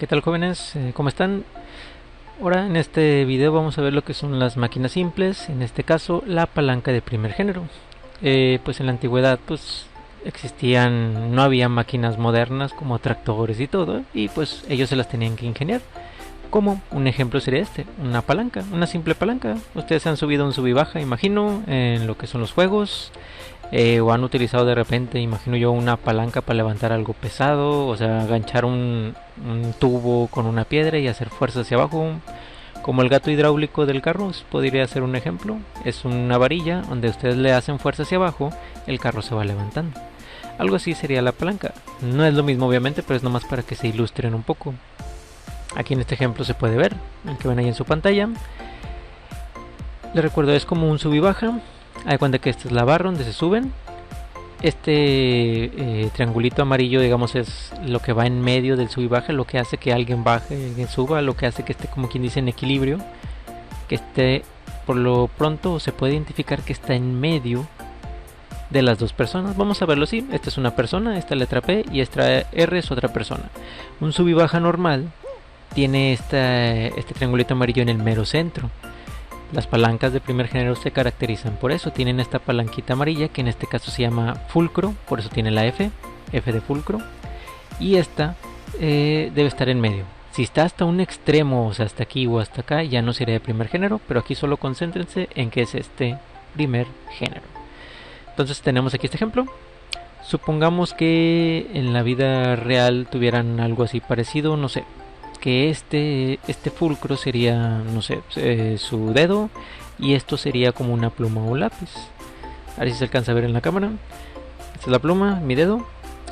¿Qué tal, jóvenes? ¿Cómo están? Ahora en este video vamos a ver lo que son las máquinas simples, en este caso la palanca de primer género. Pues en la antigüedad no había máquinas modernas como tractores y todo, y pues ellos se las tenían que ingeniar. Como un ejemplo sería una palanca, una simple palanca. Ustedes han subido un sub y baja, imagino, en lo que son los juegos. O han utilizado de repente, imagino yo, una palanca para levantar algo pesado, o sea, aganchar un tubo con una piedra y hacer fuerza hacia abajo, como el gato hidráulico del carro. Podría ser un ejemplo. Es una varilla donde ustedes le hacen fuerza hacia abajo, el carro se va levantando. Algo así sería la palanca. No es lo mismo, obviamente, pero es nomás para que se ilustren un poco. Aquí en este ejemplo se puede ver, el que ven ahí en su pantalla. Les recuerdo, es como un sub y baja. Hay cuenta que esta es la barra donde se suben. Este triangulito amarillo, digamos, es lo que va en medio del sub y baja, lo que hace que alguien baje, alguien suba, lo que hace que esté, como quien dice, en equilibrio, que esté, por lo pronto se puede identificar que está en medio de las dos personas. Vamos a verlo así. Esta es una persona, esta letra P, y esta R es otra persona. Un sub y baja normal tiene este triangulito amarillo en el mero centro. Las palancas de primer género se caracterizan por eso. Tienen esta palanquita amarilla, que en este caso se llama fulcro, por eso tiene la F de fulcro. Y esta debe estar en medio. Si está hasta un extremo, o sea, hasta aquí o hasta acá, ya no sería de primer género, pero aquí solo concéntrense en que es este primer género. Entonces tenemos aquí este ejemplo. Supongamos que en la vida real tuvieran algo así parecido, no sé, que este fulcro sería, no sé, su dedo, y esto sería como una pluma o lápiz. A ver si se alcanza a ver en la cámara. Esta es la pluma, mi dedo,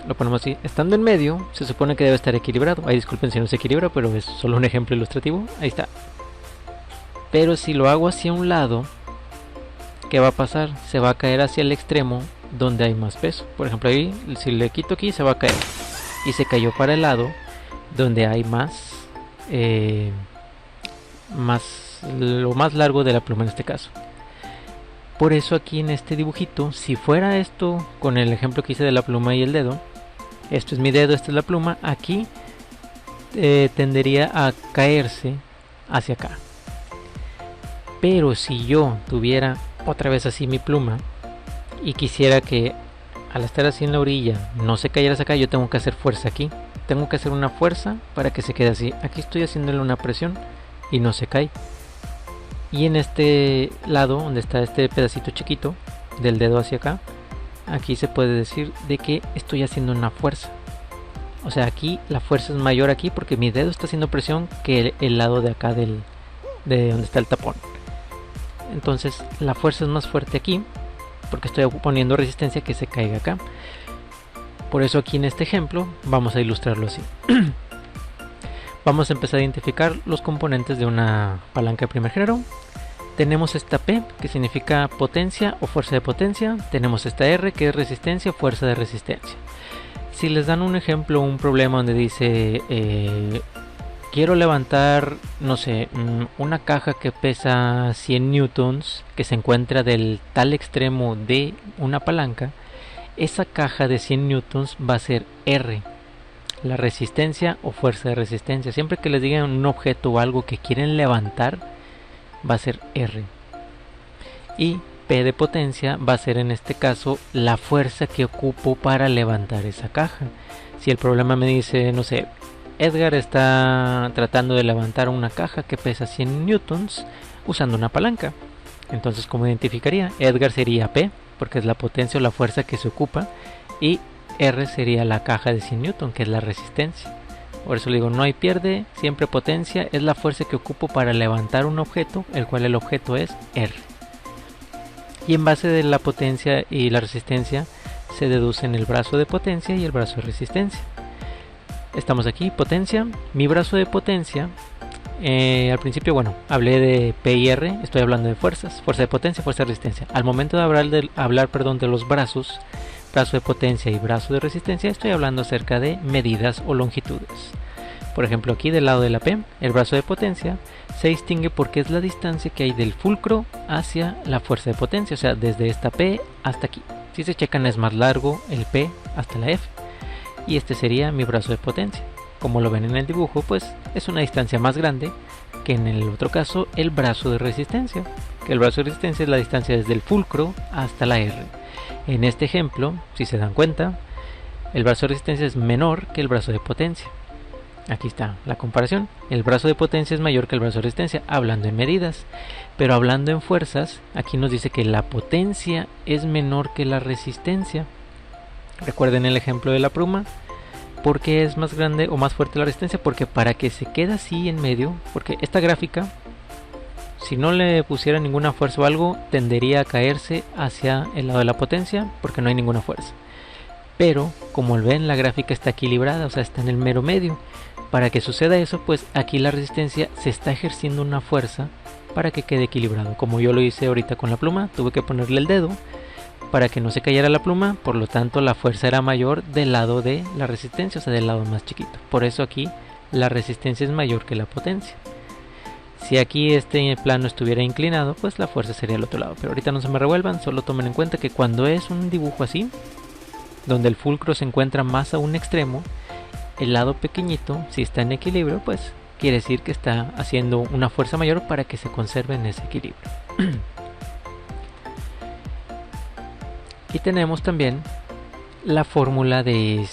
lo ponemos así. Estando en medio, se supone que debe estar equilibrado. Ay, disculpen si no se equilibra, pero es solo un ejemplo ilustrativo. Ahí está. Pero si lo hago hacia un lado, ¿qué va a pasar? Se va a caer hacia el extremo donde hay más peso. Por ejemplo, ahí, si le quito aquí, se va a caer. Y se cayó para el lado donde hay lo más largo de la pluma en este caso. Por eso aquí en este dibujito, si fuera esto con el ejemplo que hice de la pluma y el dedo, esto es mi dedo, esta es la pluma, aquí tendería a caerse hacia acá. Pero si yo tuviera otra vez así mi pluma y quisiera que al estar así en la orilla no se cayera hacia acá, yo tengo que hacer fuerza aquí. Tengo que hacer una fuerza para que se quede así. Aquí estoy haciéndole una presión y no se cae. Y en este lado, donde está este pedacito chiquito del dedo hacia acá, aquí se puede decir de que estoy haciendo una fuerza. O sea, aquí la fuerza es mayor aquí porque mi dedo está haciendo presión que el lado de acá de donde está el tapón. Entonces la fuerza es más fuerte aquí porque estoy poniendo resistencia a que se caiga acá. Por eso aquí en este ejemplo vamos a ilustrarlo así. Vamos a empezar a identificar los componentes de una palanca de primer género. Tenemos esta P, que significa potencia o fuerza de potencia. Tenemos esta R, que es resistencia o fuerza de resistencia. Si les dan un ejemplo, un problema donde dice quiero levantar, no sé, una caja que pesa 100 newtons, que se encuentra del tal extremo de una palanca, esa caja de 100 newtons va a ser R, la resistencia o fuerza de resistencia. Siempre que les digan un objeto o algo que quieren levantar, va a ser R. Y P de potencia va a ser en este caso la fuerza que ocupo para levantar esa caja. Si el problema me dice, no sé, Edgar está tratando de levantar una caja que pesa 100 newtons usando una palanca. Entonces, ¿cómo identificaría? Edgar sería P, porque es la potencia o la fuerza que se ocupa, y R sería la caja de 100 newton, que es la resistencia. Por eso le digo, no hay pierde, siempre potencia es la fuerza que ocupo para levantar un objeto, el cual el objeto es R. Y en base de la potencia y la resistencia se deducen el brazo de potencia y el brazo de resistencia. Estamos aquí, potencia. Mi brazo de potencia, al principio, bueno, hablé de P y R, estoy hablando de fuerzas, fuerza de potencia, fuerza de resistencia. Al momento de hablar de los brazos, brazo de potencia y brazo de resistencia, estoy hablando acerca de medidas o longitudes. Por ejemplo, aquí del lado de la P, el brazo de potencia se distingue porque es la distancia que hay del fulcro hacia la fuerza de potencia, o sea, desde esta P hasta aquí. Si se checan, es más largo el P hasta la F, y este sería mi brazo de potencia. como lo ven en el dibujo, pues es una distancia más grande que en el otro caso el brazo de resistencia, que el brazo de resistencia es la distancia desde el fulcro hasta la R. En este ejemplo, si se dan cuenta, el brazo de resistencia es menor que el brazo de potencia. Aquí está la comparación. El brazo de potencia es mayor que el brazo de resistencia, hablando en medidas. Pero hablando en fuerzas, aquí nos dice que la potencia es menor que la resistencia. Recuerden el ejemplo de la pluma. ¿Por qué es más grande o más fuerte la resistencia? Porque para que se quede así en medio, porque esta gráfica, si no le pusiera ninguna fuerza o algo, tendería a caerse hacia el lado de la potencia, porque no hay ninguna fuerza. Pero, como ven, la gráfica está equilibrada, o sea, está en el mero medio. Para que suceda eso, pues aquí la resistencia se está ejerciendo una fuerza para que quede equilibrado. Como yo lo hice ahorita con la pluma, tuve que ponerle el dedo para que no se cayera la pluma, por lo tanto la fuerza era mayor del lado de la resistencia, o sea, del lado más chiquito. Por eso aquí la resistencia es mayor que la potencia. Si aquí este plano estuviera inclinado, pues la fuerza sería al otro lado. Pero ahorita no se me revuelvan, solo tomen en cuenta que cuando es un dibujo así, donde el fulcro se encuentra más a un extremo, el lado pequeñito, si está en equilibrio, pues quiere decir que está haciendo una fuerza mayor para que se conserve en ese equilibrio. Y tenemos también la fórmula de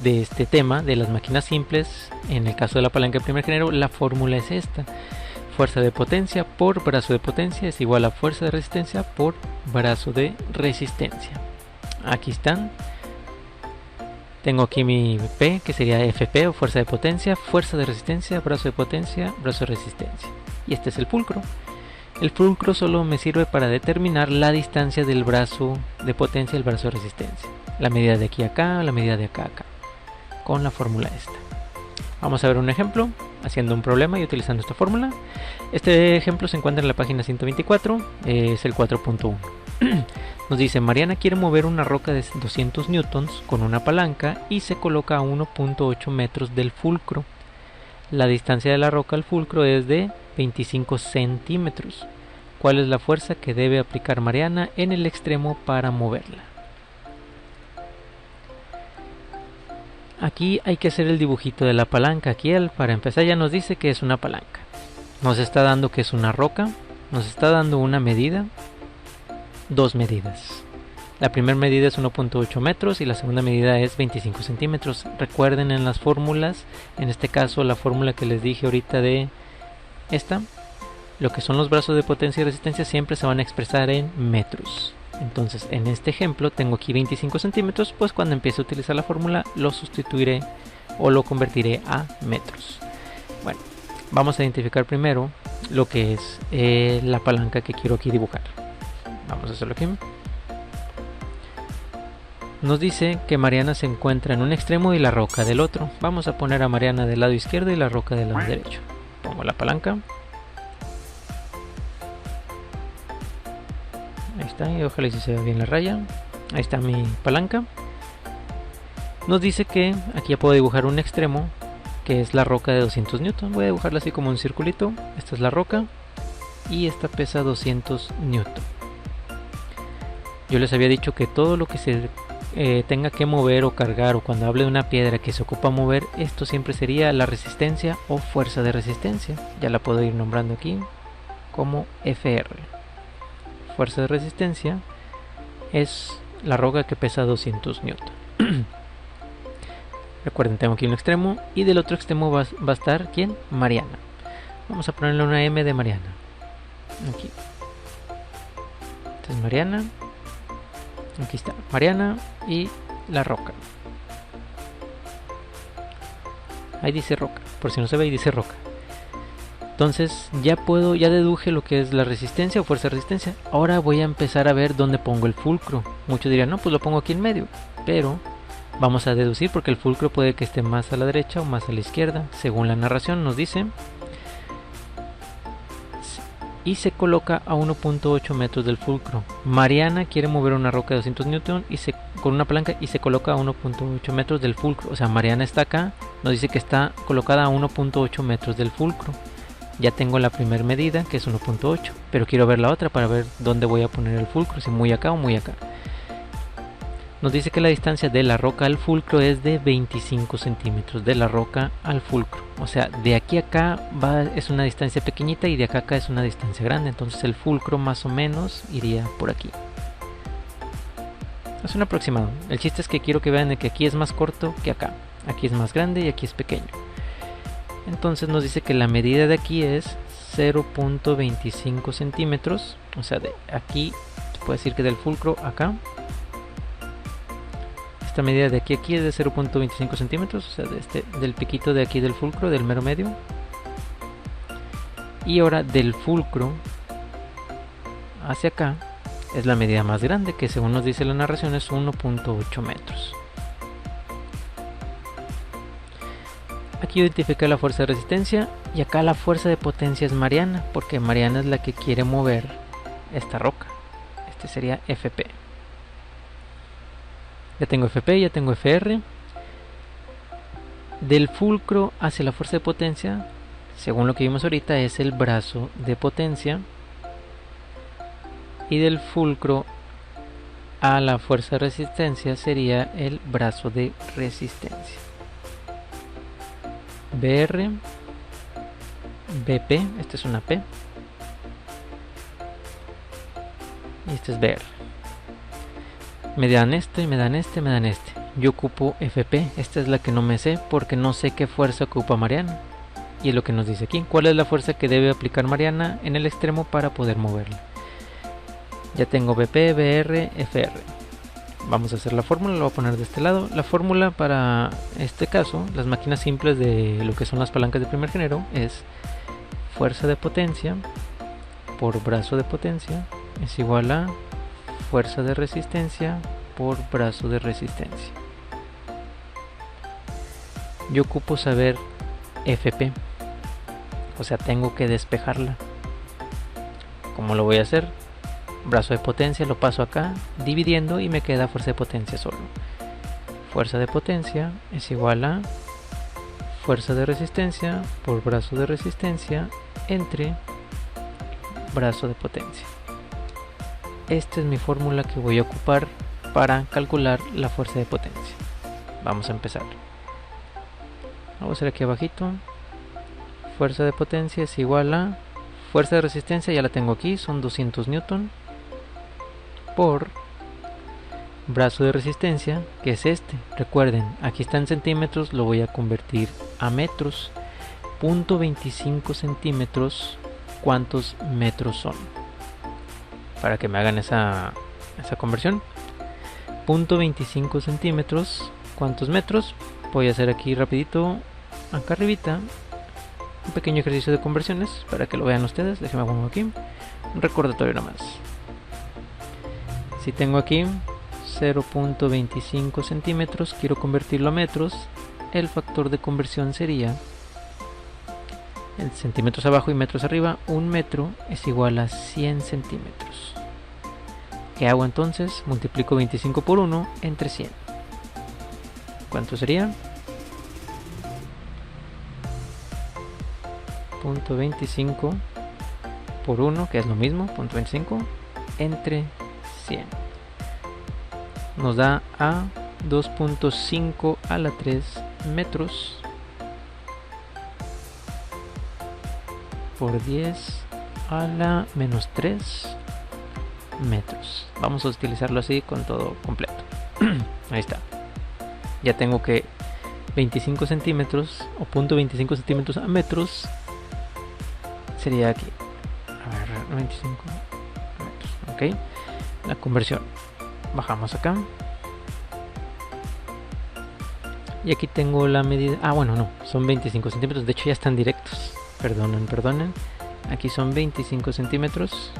este tema de las máquinas simples. En el caso de la palanca de primer género, la fórmula es esta: fuerza de potencia por brazo de potencia es igual a fuerza de resistencia por brazo de resistencia. Aquí están. Tengo aquí mi P, que sería FP o fuerza de potencia, fuerza de resistencia, brazo de potencia, brazo de resistencia. Y este es el fulcro. El fulcro solo me sirve para determinar la distancia del brazo de potencia y el brazo de resistencia. La medida de aquí a acá, la medida de acá a acá. Con la fórmula esta. Vamos a ver un ejemplo haciendo un problema y utilizando esta fórmula. Este ejemplo se encuentra en la página 124, es el 4.1. Nos dice: Mariana quiere mover una roca de 200 newtons con una palanca y se coloca a 1.8 metros del fulcro. La distancia de la roca al fulcro es de 25 centímetros. ¿Cuál es la fuerza que debe aplicar Mariana en el extremo para moverla? Aquí hay que hacer el dibujito de la palanca. Aquí para empezar ya nos dice que es una palanca. Nos está dando que es una roca. Nos está dando una medida. Dos medidas. La primera medida es 1.8 metros y la segunda medida es 25 centímetros. Recuerden en las fórmulas, en este caso la fórmula que les dije ahorita de esta, lo que son los brazos de potencia y resistencia siempre se van a expresar en metros. Entonces en este ejemplo tengo aquí 25 centímetros, pues cuando empiece a utilizar la fórmula lo sustituiré o lo convertiré a metros. Bueno, vamos a identificar primero lo que es la palanca que quiero aquí dibujar. Vamos a hacerlo aquí. Nos dice que Mariana se encuentra en un extremo y la roca del otro. Vamos a poner a Mariana del lado izquierdo y la roca del lado derecho. Pongo la palanca. Ahí está, y ojalá se vea bien la raya. Ahí está mi palanca. Nos dice que aquí ya puedo dibujar un extremo, que es la roca de 200 newton. Voy a dibujarla así como un circulito. Esta es la roca y esta pesa 200 newton. Yo les había dicho que todo lo que se tenga que mover o cargar, o cuando hable de una piedra que se ocupa mover, esto siempre sería la resistencia o fuerza de resistencia. Ya la puedo ir nombrando aquí como FR. Fuerza de resistencia es la roca que pesa 200 newton. Recuerden, tengo aquí un extremo y del otro extremo va a estar ¿quién? Mariana. Vamos a ponerle una M de Mariana. Aquí. Esta es Mariana. Aquí está Mariana y la roca. Ahí dice roca, por si no se ve, ahí dice roca. Entonces ya deduje lo que es la resistencia o fuerza de resistencia. Ahora voy a empezar a ver dónde pongo el fulcro. Muchos dirán, no, pues lo pongo aquí en medio. Pero vamos a deducir porque el fulcro puede que esté más a la derecha o más a la izquierda. Según la narración nos dice. Y se coloca a 1.8 metros del fulcro. Mariana quiere mover una roca de 200 newton con una palanca y se coloca a 1.8 metros del fulcro. O sea, Mariana está acá, nos dice que está colocada a 1.8 metros del fulcro. Ya tengo la primera medida, que es 1.8, pero quiero ver la otra para ver dónde voy a poner el fulcro, si muy acá o muy acá. Nos dice que la distancia de la roca al fulcro es de 25 centímetros, de la roca al fulcro. O sea, de aquí a acá es una distancia pequeñita y de acá a acá es una distancia grande. Entonces el fulcro más o menos iría por aquí. Es un aproximado. El chiste es que quiero que vean que aquí es más corto que acá. Aquí es más grande y aquí es pequeño. Entonces nos dice que la medida de aquí es 0.25 centímetros. O sea, de aquí, se puede decir que del fulcro acá. Esta medida de aquí a aquí es de 0.25 centímetros, o sea, del piquito de aquí del fulcro, del mero medio. Y ahora del fulcro hacia acá es la medida más grande, que según nos dice la narración es 1.8 metros. Aquí identifica la fuerza de resistencia y acá la fuerza de potencia es Mariana, porque Mariana es la que quiere mover esta roca. Este sería FP. Ya tengo FP, ya tengo FR. Del fulcro hacia la fuerza de potencia, según lo que vimos ahorita, es el brazo de potencia. Y del fulcro a la fuerza de resistencia sería el brazo de resistencia. BR, BP, esta es una P. Y este es BR. Me dan este, me dan este, me dan este. Yo ocupo FP, esta es la que no me sé porque no sé qué fuerza ocupa Mariana. Y es lo que nos dice aquí, cuál es la fuerza que debe aplicar Mariana en el extremo para poder moverla. Ya tengo BP, BR, FR. Vamos a hacer la fórmula, lo voy a poner de este lado. La fórmula para este caso, las máquinas simples de lo que son las palancas de primer género, es fuerza de potencia por brazo de potencia es igual a fuerza de resistencia por brazo de resistencia. Yo ocupo saber FP, o sea, tengo que despejarla. ¿Cómo lo voy a hacer? Brazo de potencia lo paso acá, dividiendo y me queda fuerza de potencia solo. Fuerza de potencia es igual a fuerza de resistencia por brazo de resistencia entre brazo de potencia. Esta es mi fórmula que voy a ocupar para calcular la fuerza de potencia. Vamos a empezar. Vamos a hacer aquí abajito. Fuerza de potencia es igual a fuerza de resistencia, ya la tengo aquí, son 200 newton por brazo de resistencia, que es este. Recuerden, aquí está en centímetros, lo voy a convertir a metros. 0.25 centímetros, ¿cuántos metros son? Para que me hagan esa conversión. 0.25 centímetros, ¿cuántos metros? Voy a hacer aquí rapidito, acá arribita, un pequeño ejercicio de conversiones para que lo vean ustedes. Déjenme poner aquí un recordatorio nomás. Si tengo aquí 0.25 centímetros, quiero convertirlo a metros, el factor de conversión sería en centímetros abajo y metros arriba. Un metro es igual a 100 centímetros. ¿Qué hago entonces? Multiplico 25 por 1 entre 100. ¿Cuánto sería? 0.25 por 1, que es lo mismo, 0.25 entre 100. Nos da a 2.5 a la 3 metros por 10 a la menos 3 metros. Vamos a utilizarlo así con todo completo. Ahí está. Ya tengo que 25 centímetros o 0.25 centímetros a metros sería aquí. A ver, 25 metros. Ok. La conversión. Bajamos acá. Y aquí tengo la medida. Ah, bueno, no. Son 25 centímetros. De hecho, ya están directos. Perdonen. Aquí son 25 centímetros.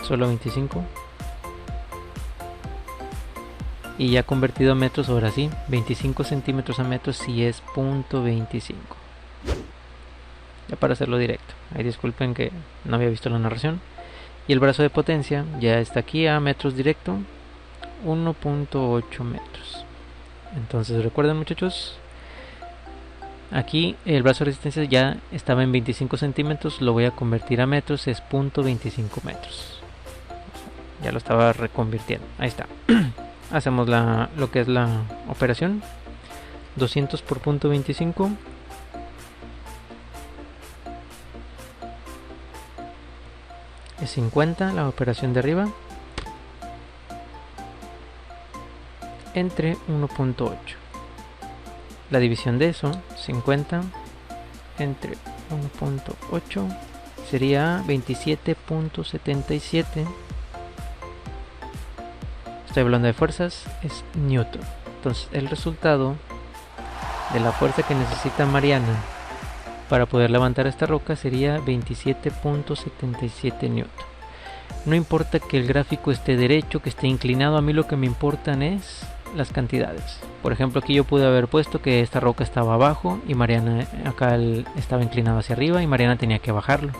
Solo 25. Y ya convertido a metros, ahora sí. 25 centímetros a metros sí es 0.25. Ya para hacerlo directo. Ahí disculpen que no había visto la narración. Y el brazo de potencia ya está aquí a metros directo. 1.8 metros. Entonces recuerden, muchachos, aquí el brazo de resistencia ya estaba en 25 centímetros, lo voy a convertir a metros, es 0.25 metros. Ya lo estaba reconvirtiendo. Ahí está. Hacemos lo que es la operación. 200 por punto 25. Es 50 la operación de arriba. Entre 1.8. La división de eso, 50 entre 1.8 sería 27.77. Estoy hablando de fuerzas, es Newton. Entonces el resultado de la fuerza que necesita Mariana para poder levantar esta roca sería 27.77 Newton. No importa que el gráfico esté derecho, que esté inclinado, a mí lo que me importan es las cantidades. Por ejemplo, aquí yo pude haber puesto que esta roca estaba abajo y Mariana acá estaba inclinado hacia arriba y Mariana tenía que bajarlo.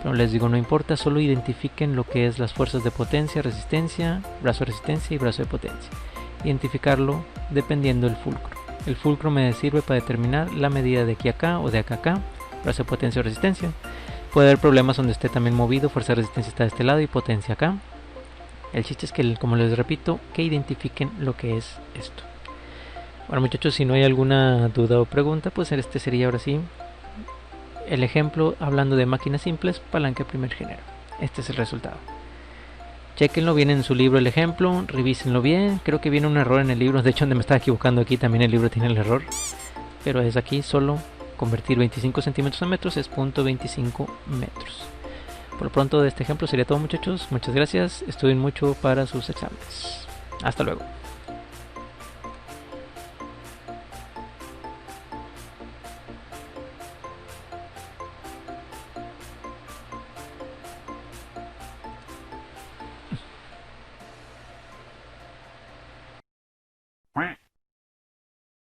Pero les digo, no importa, solo identifiquen lo que es las fuerzas de potencia, resistencia, brazo de resistencia y brazo de potencia. Identificarlo dependiendo del fulcro. El fulcro me sirve para determinar la medida de aquí a acá o de acá a acá, brazo de potencia o resistencia. Puede haber problemas donde esté también movido, fuerza de resistencia está de este lado y potencia acá. El chiste es que, como les repito, que identifiquen lo que es esto. Bueno, muchachos, si no hay alguna duda o pregunta, pues este sería ahora sí el ejemplo hablando de máquinas simples, palanca de primer género. Este es el resultado. Chequenlo bien en su libro el ejemplo, revísenlo bien. Creo que viene un error en el libro, de hecho donde me estaba equivocando aquí también el libro tiene el error. Pero es aquí solo convertir 25 centímetros a metros es 0.25 metros. Por lo pronto de este ejemplo sería todo, muchachos. Muchas gracias, estudien mucho para sus exámenes. Hasta luego.